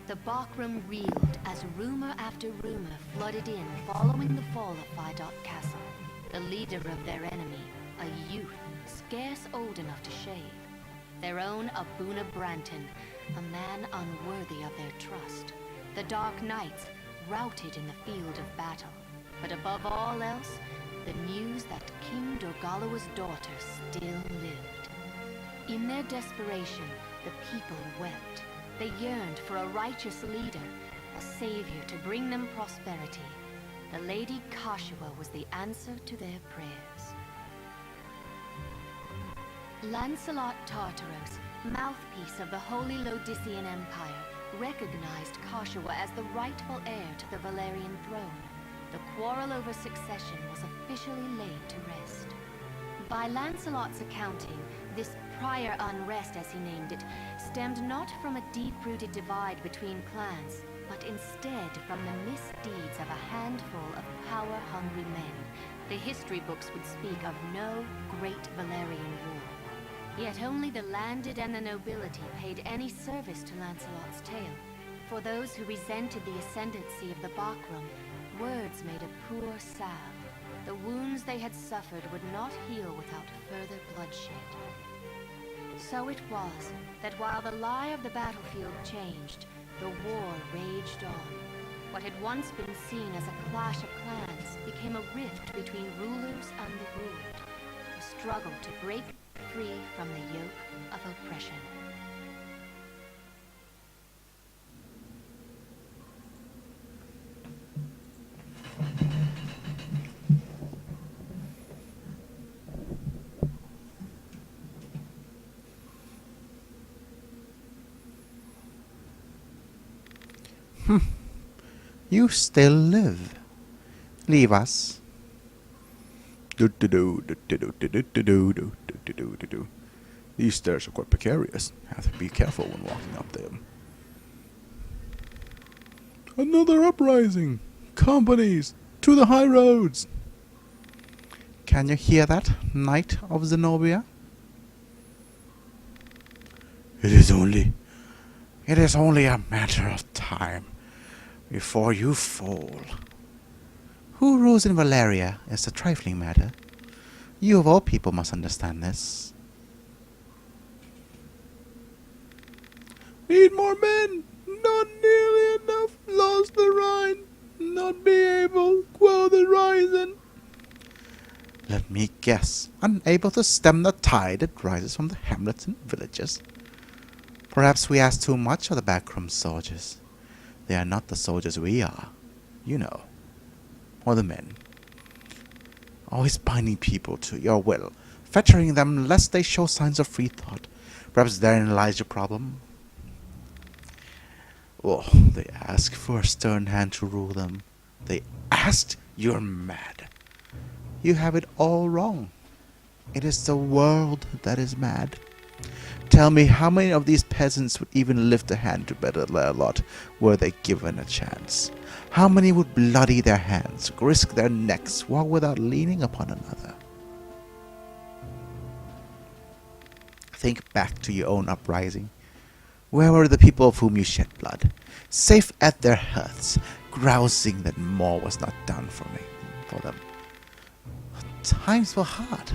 The Bachram reeled as rumor after rumor flooded in following the fall of Phaidot Castle. The leader of their enemy, a youth scarce old enough to shave. Their own Abuna Branton, a man unworthy of their trust. The Dark Knights routed in the field of battle. But above all else, the news that King Dorgalawa's daughter still lived. In their desperation, the people wept. They yearned for a righteous leader, a savior to bring them prosperity. The Lady Kashua was the answer to their prayers. Lancelot Tartaros, mouthpiece of the Holy Lodician Empire, recognized Kashua as the rightful heir to the Valerian throne. The quarrel over succession was officially laid to rest. By Lancelot's accounting, this prior unrest, as he named it, stemmed not from a deep-rooted divide between clans, but instead from the misdeeds of a handful of power-hungry men. The history books would speak of no great Valerian war. Yet only the landed and the nobility paid any service to Lancelot's tale. For those who resented the ascendancy of the Bachram, words made a poor salve. The wounds they had suffered would not heal without further bloodshed. So it was that while the lie of the battlefield changed, the war raged on. What had once been seen as a clash of clans became a rift between rulers and the ruled. A struggle to break free from the yoke of oppression. You still live. Leave us. These stairs are quite precarious. Have to be careful when walking up them. Another uprising! Companies! To the high roads! Can you hear that, Knight of Zenobia? It is only a matter of time before you fall. Who rules in Valeria is a trifling matter. You of all people must understand this. Need more men! Not nearly enough! Lost the Rhine! Not be able! Quell the rising! Let me guess. Unable to stem the tide that rises from the hamlets and villages. Perhaps we ask too much of the backroom soldiers. They are not the soldiers we are, you know. Or the men. Always binding people to your will, fettering them lest they show signs of free thought. Perhaps therein lies your problem. Oh, they ask for a stern hand to rule them. They asked? You're mad. You have it all wrong. It is the world that is mad. Tell me, how many of these peasants would even lift a hand to better their lot were they given a chance? How many would bloody their hands, risk their necks, walk without leaning upon another? Think back to your own uprising. Where were the people of whom you shed blood? Safe at their hearths, grousing that more was not done for them. Times were hard.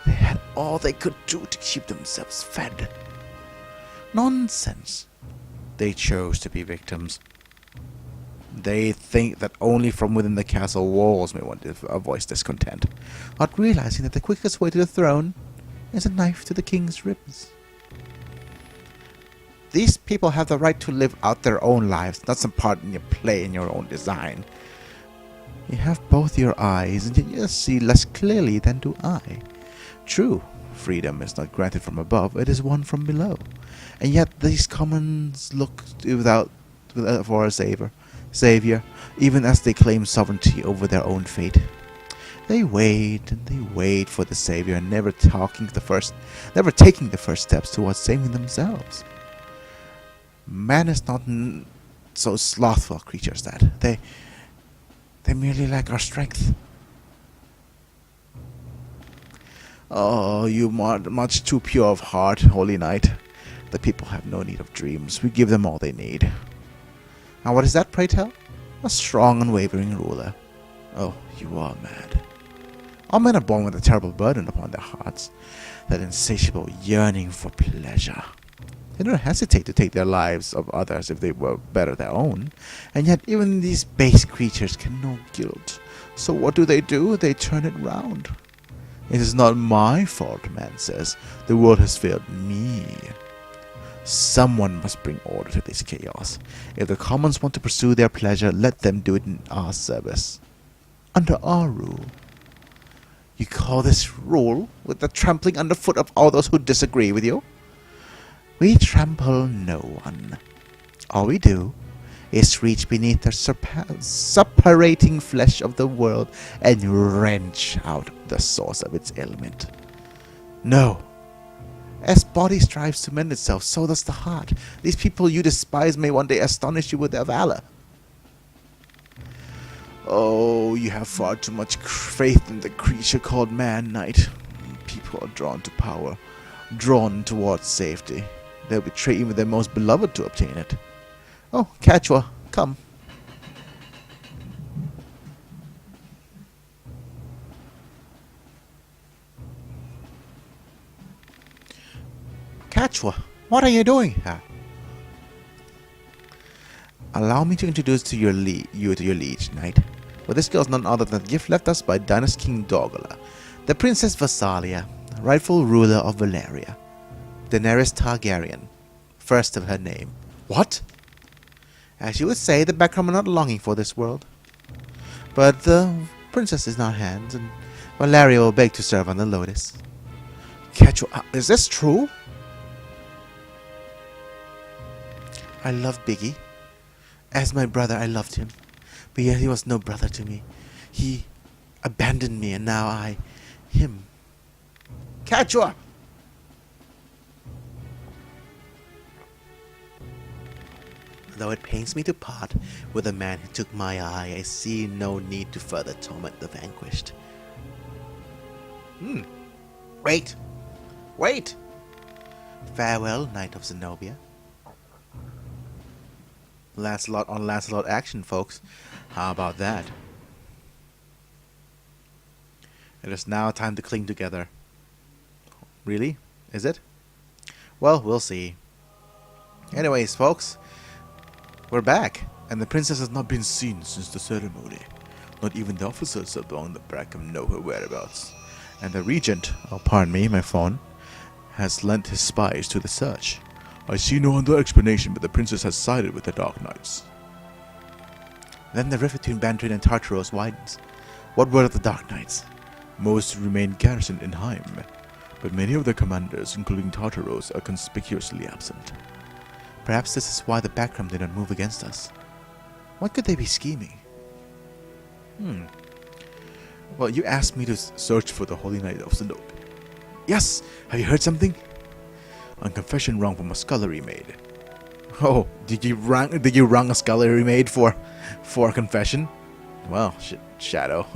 They had all they could do to keep themselves fed. Nonsense. They chose to be victims. They think that only from within the castle walls may one voice discontent, not realizing that the quickest way to the throne is a knife to the king's ribs. These people have the right to live out their own lives, not some part in your play in your own design. You have both your eyes, and you see less clearly than do I. True, freedom is not granted from above, it is won from below. And yet these commons look for a savior, even as they claim sovereignty over their own fate. They wait and they wait for the savior, never taking the first steps towards saving themselves. Man is not so slothful creatures that they merely lack our strength. Oh, you much too pure of heart, holy knight. The people have no need of dreams. We give them all they need. And what is that, pray tell? A strong, unwavering ruler. Oh, you are mad. All men are born with a terrible burden upon their hearts, that insatiable yearning for pleasure. They don't hesitate to take their lives of others if they were better their own, and yet even these base creatures can know guilt. So what do? They turn it round. It is not my fault, man says. The world has failed me. Someone must bring order to this chaos. If the commons want to pursue their pleasure, let them do it in our service. Under our rule. You call this rule with the trampling underfoot of all those who disagree with you? We trample no one. All we do is reach beneath the suppurating flesh of the world and wrench out the source of its ailment. No. As body strives to mend itself, so does the heart. These people you despise may one day astonish you with their valor. Oh, you have far too much faith in the creature called man, knight. People are drawn to power, drawn towards safety. They'll betray even their most beloved to obtain it. Oh, Quechua, come. Quechua, what are you doing here? Allow me to introduce you to your liege, knight. Well, this girl is none other than the gift left us by Dynast King Dogala, the Princess Vassalia, rightful ruler of Valeria. Daenerys Targaryen, first of her name. What? As you would say, the Backroom are not longing for this world. But the princess is in our hands, and Valeria will beg to serve on the Lotus. Quechua, is this true? I love Biggy. As my brother, I loved him. But yet he was no brother to me. He abandoned me, and now him. Quechua! Though it pains me to part with a man who took my eye, I see no need to further torment the vanquished. Wait! Wait! Farewell, Knight of Zenobia. Lancelot on Lancelot action, folks. How about that? It is now time to cling together. Really? Is it? Well, we'll see. Anyways, folks, we're back, and the princess has not been seen since the ceremony. Not even the officers along the Brackham know her whereabouts. And the regent, oh pardon me, my phone, has lent his spies to the search. I see no other explanation, but the princess has sided with the Dark Knights. Then the rift between Bantrin and Tartaros widens. What word of the Dark Knights? Most remain garrisoned in Heim, but many of their commanders, including Tartaros, are conspicuously absent. Perhaps this is why the Backroom did not move against us. What could they be scheming? Well, you asked me to search for the Holy Knight of Zenobia. Yes! Have you heard something? On confession wrung from a scullery maid. Oh, did you wrung a scullery maid for a confession? Well, Shadow.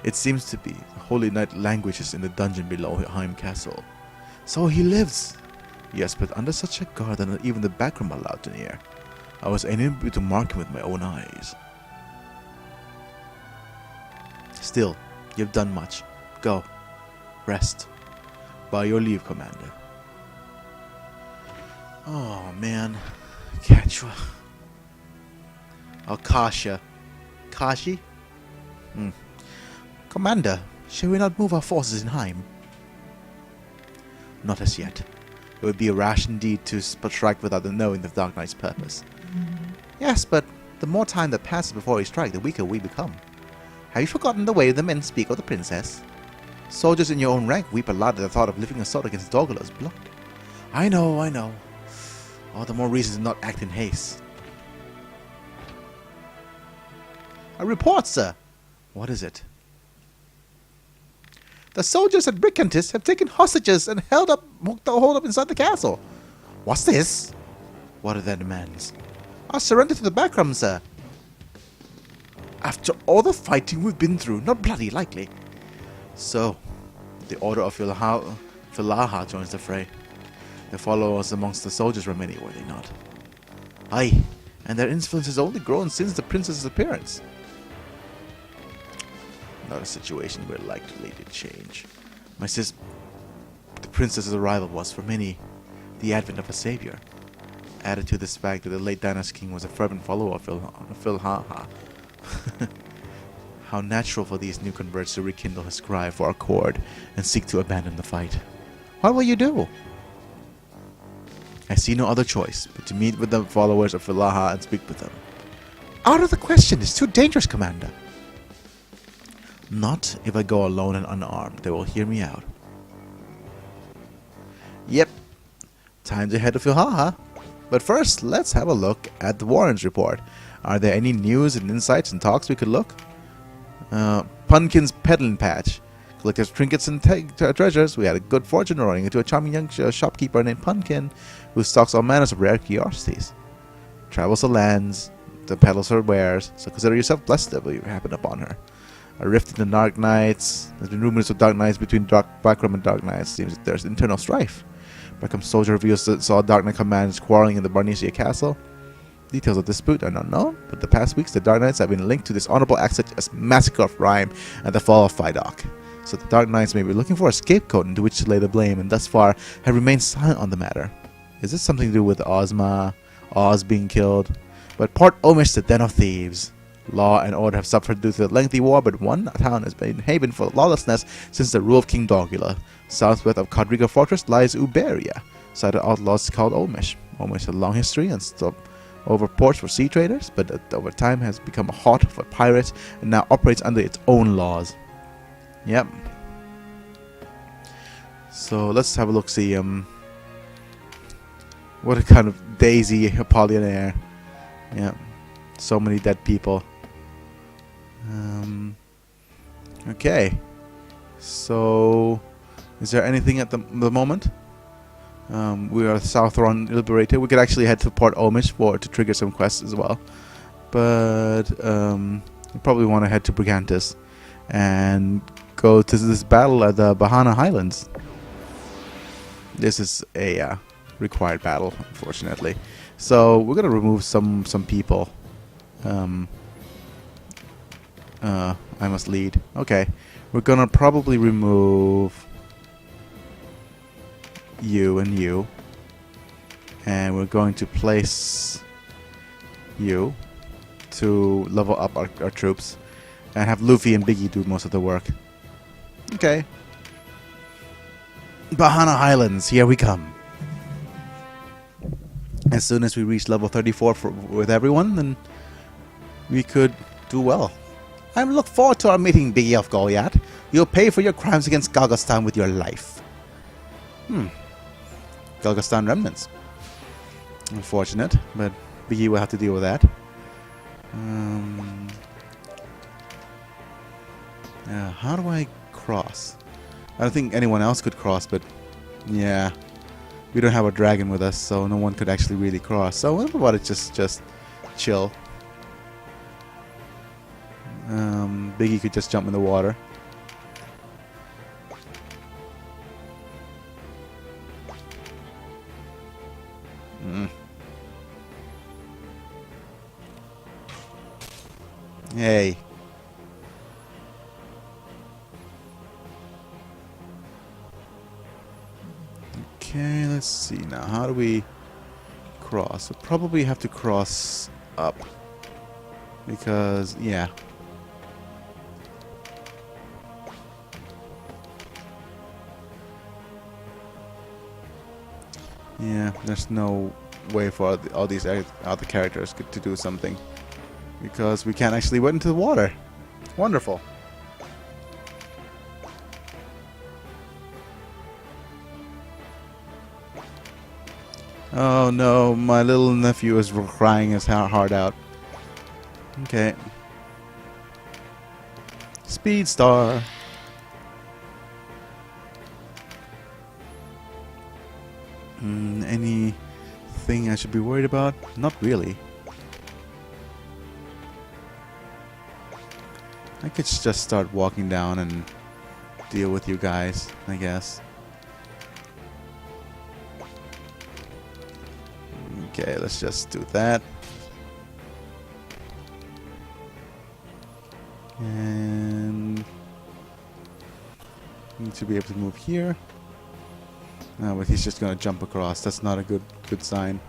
It seems to be the Holy Knight languishes in the dungeon below Heim Castle. So he lives. Yes, but under such a guard that not even the Backroom are allowed to near. I was unable to mark him with my own eyes. Still, you've done much. Go. Rest. By your leave, Commander. Oh, man. Quechua. Oh, Kasha. Kashi? Commander, shall we not move our forces in Heim? Not as yet. It would be a rash indeed to strike without the knowing the Dark Knight's purpose. Yes, but the more time that passes before we strike, the weaker we become. Have you forgotten the way the men speak of the princess? Soldiers in your own rank weep aloud at the thought of lifting a sword against Dogala's blood. I know. All the more reason to not act in haste. A report, sir. What is it? The soldiers at Bricantis have taken hostages and held up inside the castle. What's this? What are their demands? Our surrender to the Backroom, sir. After all the fighting we've been through, not bloody likely. So, the order of Philaha joins the fray. The followers amongst the soldiers were many, were they not? Aye, and their influence has only grown since the princess's appearance. Not a situation we're likely to change. The princess's arrival was, for many, the advent of a savior. Added to this fact that the late dynasty king was a fervent follower of Philhaha. How natural for these new converts to rekindle his cry for accord and seek to abandon the fight. What will you do? I see no other choice but to meet with the followers of Philhaha and speak with them. Out of the question, it's too dangerous, Commander. Not if I go alone and unarmed. They will hear me out. Yep. Time to head to Philhaha. But first, let's have a look at the Warren's report. Are there any news and insights and talks we could look? Punkin's peddling patch. Collected trinkets and treasures. We had a good fortune running into a charming young shopkeeper named Punkin, who stocks all manners of rare curiosities. Travels the lands, to peddles her wares, so consider yourself blessed if you happen upon her. A rift in the Dark Knights. There's been rumors of Dark Knights between Blackroom and Dark Knights. Seems that there's internal strife. Blackroom soldier reveals that saw Dark Knight commanders quarreling in the Barnesia castle. Details of dispute are not known, but the past weeks the Dark Knights have been linked to dishonorable acts such as Massacre of Rhyme and the fall of Phydock. So the Dark Knights may be looking for a scapegoat into which to lay the blame, and thus far have remained silent on the matter. Is this something to do with Ozma, Oz being killed? But Port Omish, the den of thieves. Law and order have suffered due to the lengthy war, but one town has been haven for lawlessness since the rule of King Dogula. Southwest of Quadriga Fortress lies Uberia, site of outlaws called Omish. Omish has a long history and stopped over ports for sea traders, but over time has become a haunt for pirates and now operates under its own laws. Yep. So let's have a look. See, what a kind of Daisy Apollinaire. Yeah, so many dead people. Okay. So, is there anything at the moment? We are Southron liberated. We could actually head to Port Omish to trigger some quests as well. But we probably want to head to Brigantis and go to this battle at the Bahana Highlands. This is a required battle, unfortunately. So we're gonna remove some people. I must lead. Okay, we're gonna probably remove you and you, and we're going to place you to level up our troops, and have Luffy and Biggy do most of the work. Okay. Bahana Highlands, here we come. As soon as we reach level 34 with everyone, then we could do well. I look forward to our meeting, Biggy of Goliath. You'll pay for your crimes against Galgastan with your life. Galgastan remnants. Unfortunate, but Biggy will have to deal with that. How do I cross? I don't think anyone else could cross, but yeah. We don't have a dragon with us, so no one could actually really cross. So what about it just chill? Biggy could just jump in the water. Hey. Okay, let's see now. How do we cross? We'll probably have to cross up. Because, yeah. Yeah, there's no way for all these other characters to do something. Because we can't actually wade into the water. Wonderful. Oh no, my little nephew is crying his heart out. Okay. Speed Star. Anything I should be worried about? Not really. I could just start walking down and deal with you guys, I guess. Okay, let's just do that. And need to be able to move here. But he's just gonna jump across. That's not a good sign.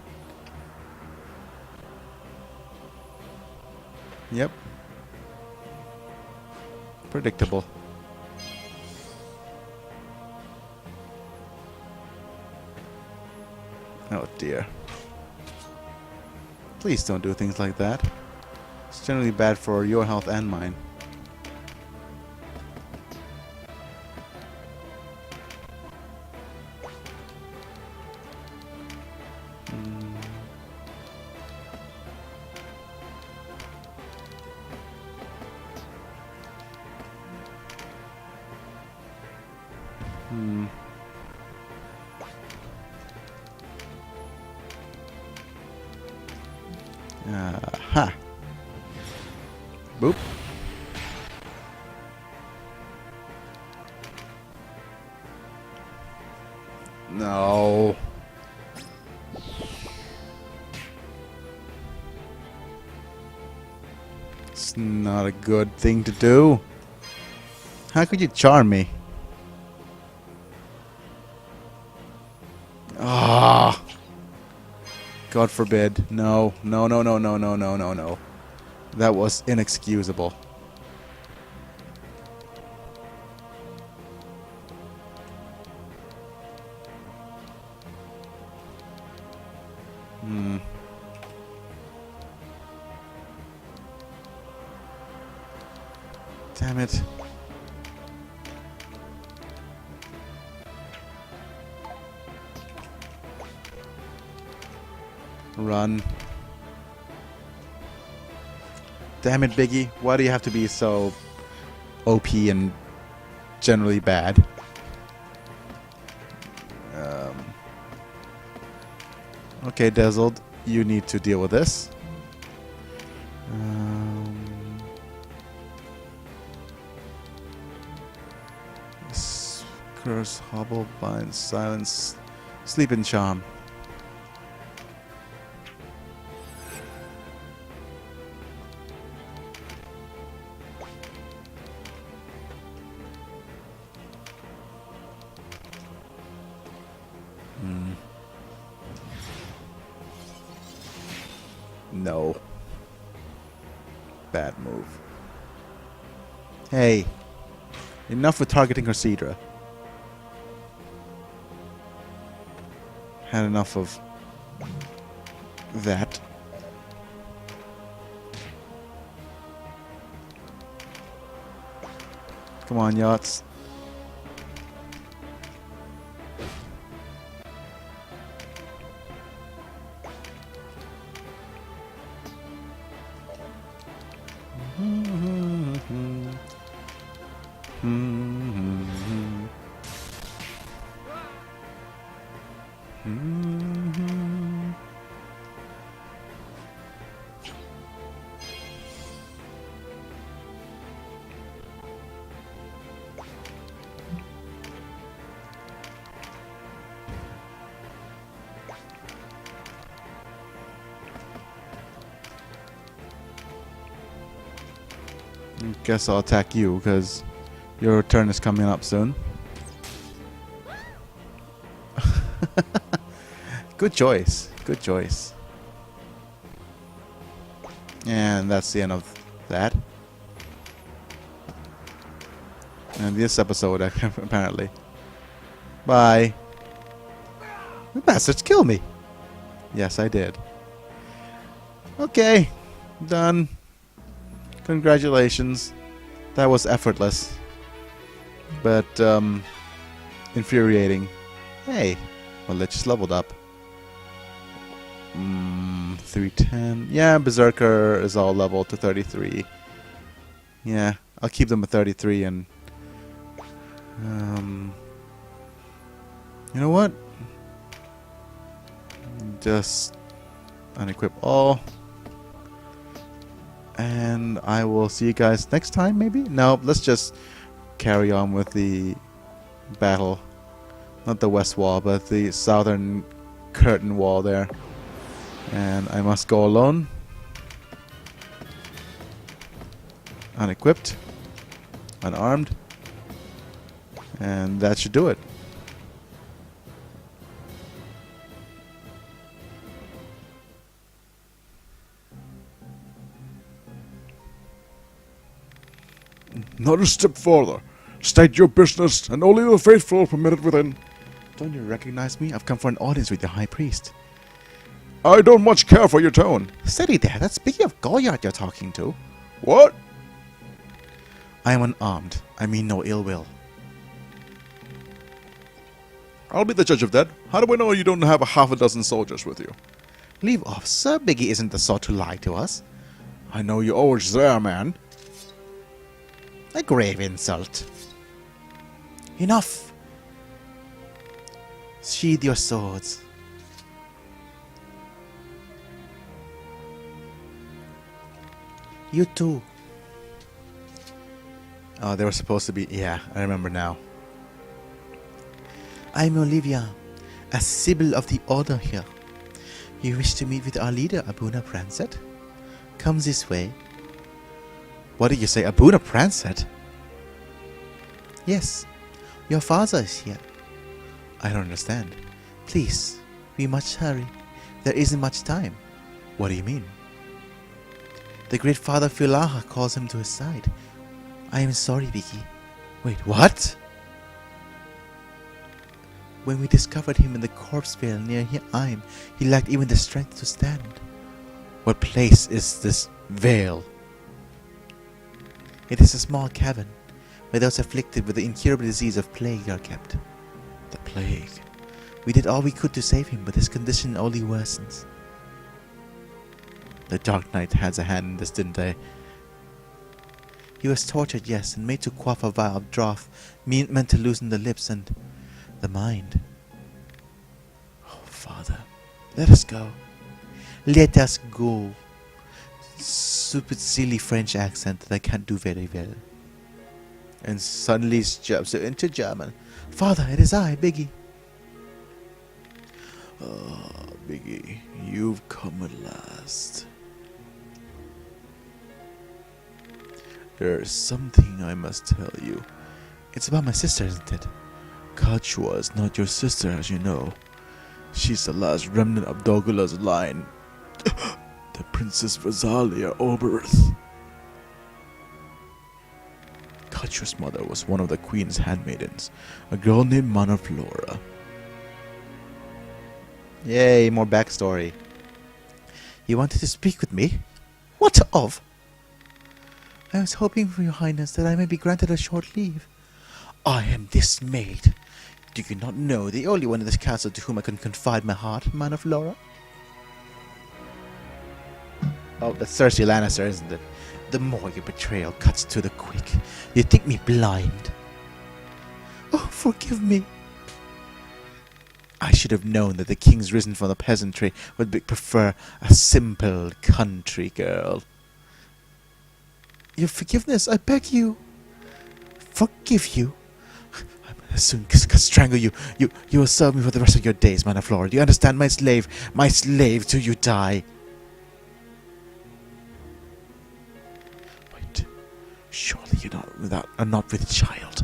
Yep. Predictable. Oh dear. Please don't do things like that. It's generally bad for your health and mine. Ha! Boop. No. It's not a good thing to do. How could you charm me? Ah. God forbid. No. No, no, no, no, no, no, no, no. That was inexcusable. Damn it. Run. Damn it, Biggy. Why do you have to be so OP and generally bad? Okay, Dazzled. You need to deal with this. Curse, Hobble, Bind, Silence, Sleep and Charm. No. Bad move. Hey. Enough with targeting Cedra. Had enough of that. Come on, yachts. Guess I'll attack you because your turn is coming up soon. Good choice. Good choice. And that's the end of that. And this episode, apparently. Bye. The bastards kill me. Yes, I did. Okay. Done. Congratulations. That was effortless. But, infuriating. Hey. Well, it just leveled up. 310. Yeah, Berserker is all leveled to 33. Yeah, I'll keep them at 33 and... you know what? Just unequip all. And I will see you guys next time, maybe? No, let's just carry on with the battle. Not the west wall, but the southern curtain wall there. And I must go alone. Unequipped. Unarmed. And that should do it. Not a step further. State your business, and only the faithful are permitted within. Don't you recognize me? I've come for an audience with the High Priest. I don't much care for your tone. Steady there, that's Biggy of Goyard you're talking to. What? I am unarmed. I mean no ill will. I'll be the judge of that. How do I know you don't have a half a dozen soldiers with you? Leave off, sir. Biggy isn't the sort to lie to us. I know you're always there, man. A grave insult. Enough! Sheathe your swords. You too. Oh, they were supposed to be... Yeah, I remember now. I'm Olivia, a Sibyl of the Order here. You wish to meet with our leader, Abuna Pranset? Come this way. What did you say, Abuna Pranset? Yes, your father is here. I don't understand. Please, we must hurry. There isn't much time. What do you mean? The great father Filaha calls him to his side. I am sorry, Biggy. Wait, what? When we discovered him in the corpse vale near Heim, he lacked even the strength to stand. What place is this vale? It is a small cavern, where those afflicted with the incurable disease of plague are kept. The plague? We did all we could to save him, but his condition only worsens. The Dark Knight has a hand in this, didn't they? He was tortured, yes, and made to quaff a vile draught meant to loosen the lips and the mind. Oh, Father, let us go. Let us go. Stupid, silly French accent that I can't do very well. And suddenly jumps into German. Father, it is I, Biggy. Ah, Biggy, you've come at last. There's something I must tell you. It's about my sister, isn't it? Kachua is not your sister, as you know. She's the last remnant of Dogula's line. The Princess Rosalia Oberth. Kachua's mother was one of the Queen's handmaidens, a girl named Manaflora. Yay, more backstory. You wanted to speak with me? What of? I was hoping for your highness that I may be granted a short leave. I am dismayed. Do you not know the only one in this castle to whom I can confide my heart, Manaflora? Oh, that's Cersei Lannister, isn't it? The more your betrayal cuts to the quick. You think me blind? Oh, forgive me. I should have known that the kings risen from the peasantry would prefer a simple country girl. Your forgiveness, I beg you. Forgive you? I will soon strangle you. You will serve me for the rest of your days, Manaflora. Do you understand? My slave till you die. Wait, surely you're not with child.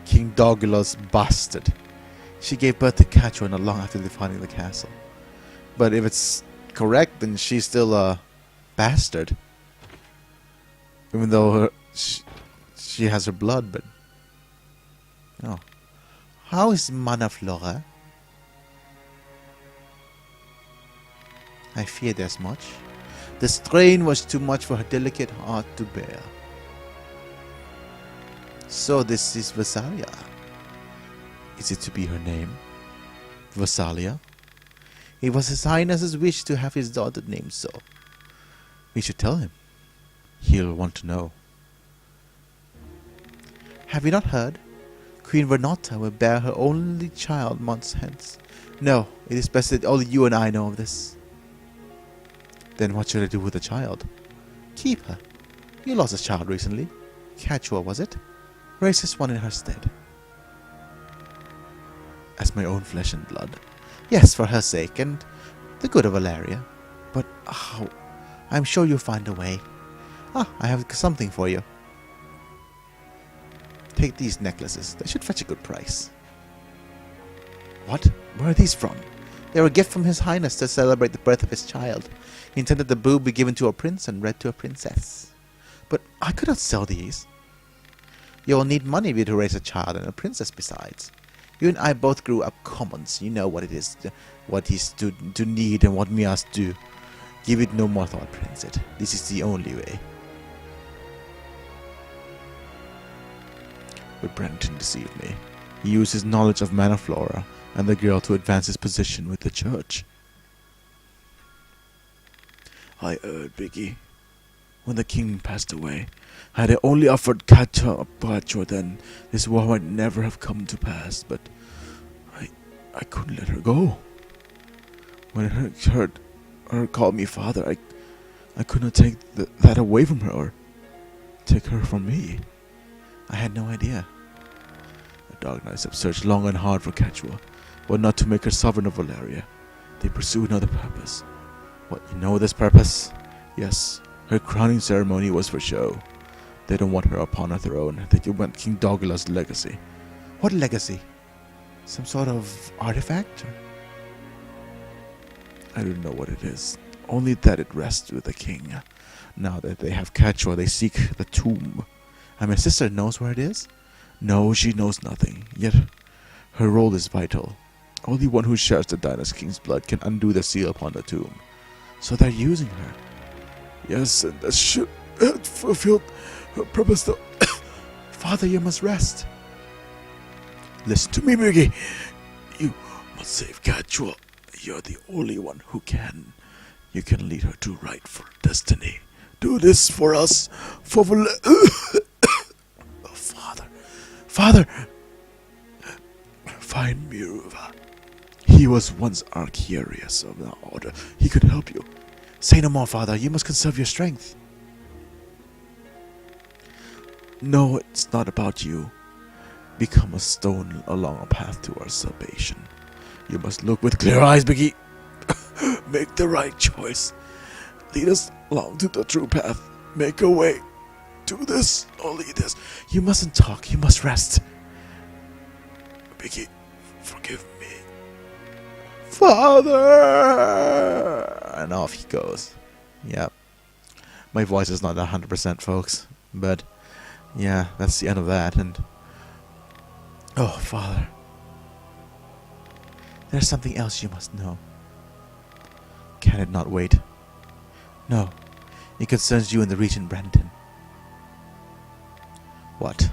King Dogula's bastard. She gave birth to Kachua not long after defending the castle. But if it's correct, then she's still a bastard. Even though she has her blood, but... Oh. How is Manaflora? I feared as much. The strain was too much for her delicate heart to bear. So this is Versalia. Is it to be her name? Versalia? It was His Highness's wish to have his daughter named so. We should tell him. He'll want to know. Have you not heard? Queen Renata will bear her only child months hence. No, it is best that only you and I know of this. Then what should I do with the child? Keep her. You lost a child recently. Casual, was it? Raise this one in her stead. As my own flesh and blood. Yes, for her sake, and the good of Valeria. But how? I'm sure you'll find a way. Ah, I have something for you. Take these necklaces. They should fetch a good price. What? Where are these from? They were a gift from His Highness to celebrate the birth of his child. He intended the bow be given to a prince and read to a princess. But I could not sell these. You will need money to raise a child and a princess besides. You and I both grew up commons. You know what it is, what he's to need and what me must do. Give it no more thought, Prince. This is the only way. But Brenton deceived me. He used his knowledge of mana flora and the girl to advance his position with the church. I erred, Biggy. When the king passed away, had I only offered Katja a Pacho, then this war might never have come to pass, but I couldn't let her go. When I heard her call me father, I could not take that away from her or take her from me. I had no idea. The Dark Knights have searched long and hard for Quechua, but not to make her sovereign of Valeria. They pursue another purpose. What, you know this purpose? Yes, her crowning ceremony was for show. They don't want her upon her throne. They want King Dogula's legacy. What legacy? Some sort of artifact? I don't know what it is. Only that it rests with the king. Now that they have Quechua, they seek the tomb. And my sister knows where it is? No, she knows nothing. Yet her role is vital. Only one who shares the dynasty king's blood can undo the seal upon the tomb. So they're using her. Yes, and that should have fulfilled her purpose though. Father, you must rest. Listen to me, Biggy. You must save Quechua. You're the only one who can. You can lead her to rightful destiny. Do this for us, for Father, find Miruva. He was once Archerius of the Order. He could help you. Say no more, Father. You must conserve your strength. No, it's not about you. Become a stone along a path to our salvation. You must look with clear eyes, Biggy. Make the right choice. Lead us along to the true path. Make a way. Do this, only this. You mustn't talk. You must rest. Biggy, forgive me. Father! And off he goes. Yep. My voice is not 100%, folks. But, yeah, that's the end of that. And, oh, Father. There's something else you must know. Can it not wait? No. It concerns you and the Regent Brenton. What?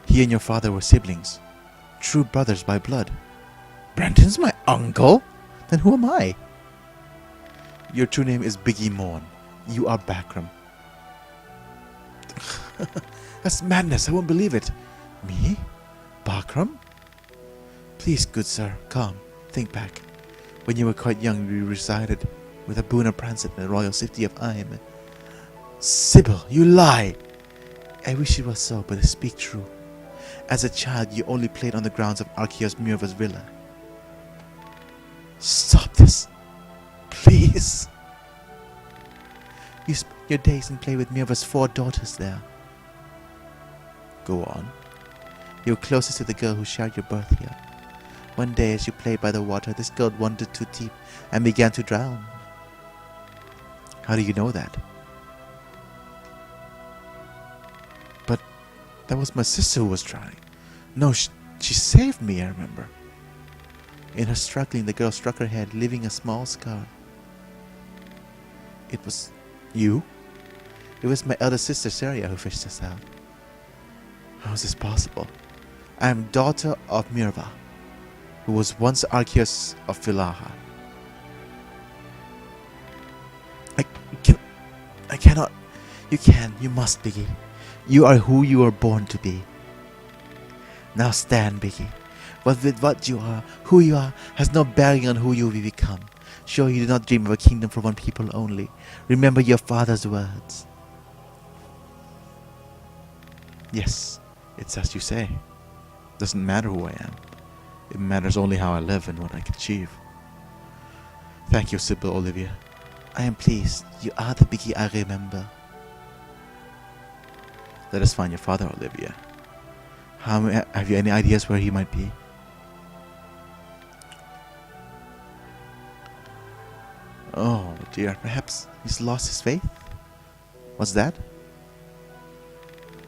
He and your father were siblings. True brothers by blood. Brenton's my uncle? Then who am I? Your true name is Biggy Morn. You are Bakram. That's madness. I won't believe it. Me? Bakram? Please, good sir, calm. Think back. When you were quite young, you resided with Abuna Prancet in the royal city of Aim. Sybil, you lie! I wish it was so, but speak true. As a child, you only played on the grounds of Arceus Minerva's villa. Stop this. Please. You spent your days and play with Minerva's 4 daughters there. Go on. You were closest to the girl who shared your birth here. One day as you played by the water, this girl wandered too deep and began to drown. How do you know that? But that was my sister who was drowning. No, she saved me, I remember. In her struggling, the girl struck her head, leaving a small scar. It was you? It was my elder sister, Saria, who fished us out. How is this possible? I am daughter of Minerva, who was once Arceus of Philaha. I cannot. You can. You must, Biggy. You are who you were born to be. Now stand, Biggy. But with what you are, who you are, has no bearing on who you will become. Sure, you do not dream of a kingdom for one people only. Remember your father's words. Yes, it's as you say. Doesn't matter who I am. It matters only how I live and what I can achieve. Thank you, Sybil Olivia. I am pleased. You are the Biggy I remember. Let us find your father, Olivia. Have you any ideas where he might be? Oh dear, perhaps he's lost his faith? What's that?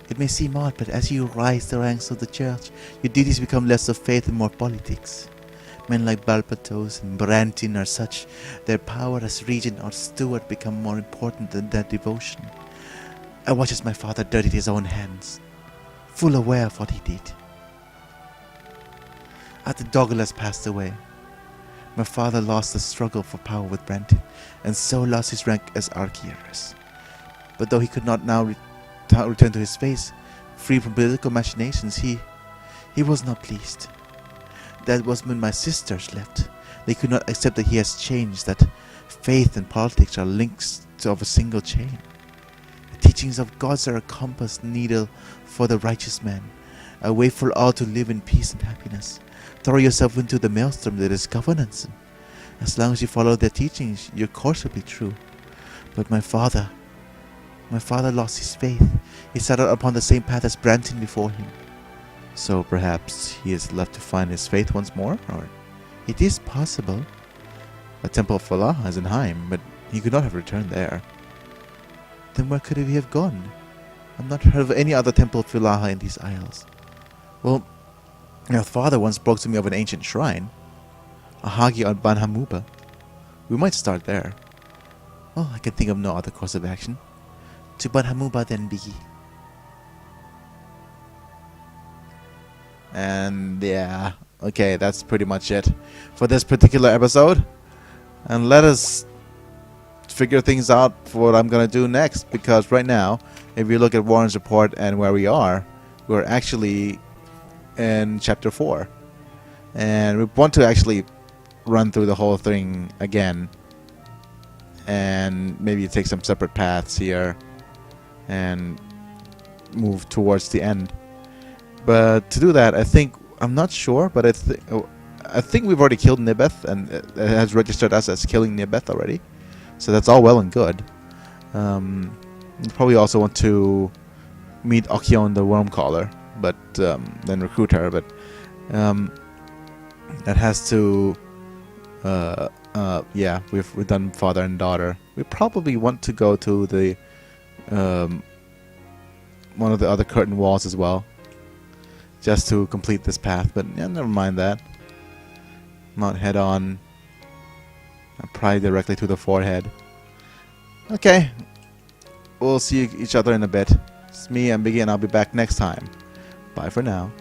It may seem odd, but as you rise the ranks of the church, your duties become less of faith and more politics. Men like Balpatos and Brantin are such, their power as regent or steward become more important than their devotion. I watch as my father dirtied his own hands, full aware of what he did. After Douglas passed away, my father lost the struggle for power with Brantin, and so lost his rank as Archieres. But though he could not now return to his faith, free from political machinations, he was not pleased. That was when my sisters left. They could not accept that he has changed, that faith and politics are links of a single chain. The teachings of gods are a compass needle for the righteous man, a way for all to live in peace and happiness. Throw yourself into the maelstrom that is governance. As long as you follow their teachings, your course will be true. But my father lost his faith. He set out upon the same path as Brantin before him. So perhaps he is left to find his faith once more? Or it is possible. A temple of Valaha is in Heim, but he could not have returned there. Then where could he have gone? I've not heard of any other temple of Valaha in these isles. Well, your father once spoke to me of an ancient shrine, a Hagi on Banhamuba. We might start there. Oh, I can think of no other course of action. To Banhamuba then, Biggy. And yeah, okay, that's pretty much it for this particular episode. And let us figure things out for what I'm gonna do next, because right now, if you look at Warren's report and where we are, we're actually in chapter 4, and we want to actually run through the whole thing again, and maybe take some separate paths here and move towards the end. But to do that, I'm not sure, but I think we've already killed Nibeth, and it has registered us as killing Nibeth already. So that's all well and good. You probably also want to meet Okion the Wormcaller, but then recruit her. But that has to. Yeah, we've done father and daughter. We probably want to go to the one of the other curtain walls as well, just to complete this path. But yeah, never mind that. Not head on. Probably directly to the forehead. Okay. We'll see each other in a bit. It's me, I'm Biggy, and I'll be back next time. Bye for now.